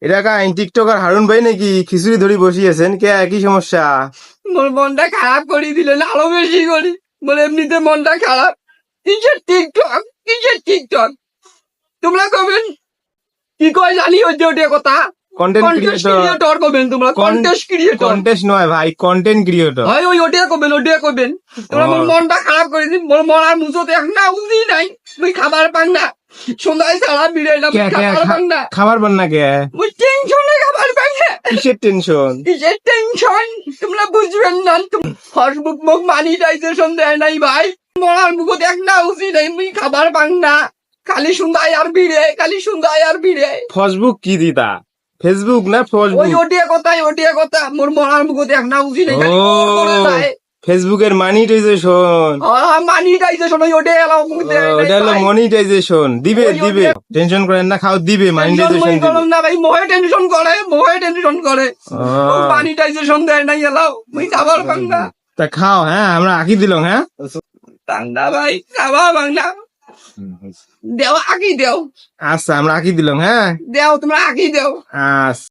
এটা কা টিকটকার হারুন ভাই নাকি খিচুড়ি ধরি বসিয়েছেন কে কি সমস্যা? মোর মনটা খারাপ করে দিলেন আরো বেশি করি বলে এমনিতে মনটা খারাপ। কিসের টিকটক তোমরা কবেন কি কয় জানি ওইটা ওটা কথা কন্টেন্ট কন্টেস্ট ক্রিয়েটর। ক্রিয়েটর কবেন তোমরা কন্টেস্ট ক্রিয়েটর কন্টেস্ট নয় ভাই, কন্টেন্ট ক্রিয়েটর। হয় ওই ওটা কবেন তোমরা মোর মনটা খারাপ করে দিন মোর মরার মুখতে একটা উদি নাই মুই খাবার পাং না সন্ধ্যায় সারা বিড়াইলাম খাবার পাং না খাবার পান না কে? মুই টেনশনে খাবার পাং না কিসের টেনশন? কিসের টেনশন তোমরা বুঝবেন না ফেসবুক মুখ মানিটাইজেশন দেয় নাই ভাই মরার মুখতে একটা উদি নাই মুই খাবার পাং না খালি সন্ধ্যায় আর ভিড়ে ফেসবুক কি দিতা? ফেসবুক না ওই ফেসবুক? ওটিয়া কথা মোর মরার মুখতে একটা উদি নাই ও ফেসবুকের মানিটাইজেশন। মানিটাইজেশন ওই ওটা এলাও মুখ দেয় নাই ওটা হলো ভাই। মনিটাইজেশন। দিবে ওই দিবে, টেনশন করেন না, খাও দিবে, মনিটাইজেশন মই দিবে। করলাম না ভাই মোহে টেনশন করে মানিটাইজেশন দেয় নাই এলাও মুই খাবার পাং না তা খাও, হ্যাঁ আমরা আঁকি দিলাম। হ্যাঁ টান্ডা ভাই খাবার পাং না দেও আঁকি দেও আচ্ছা আমরা আঁকি দিলাম। হ্যাঁ দেও তোমরা আঁকি দেও আচ্ছা।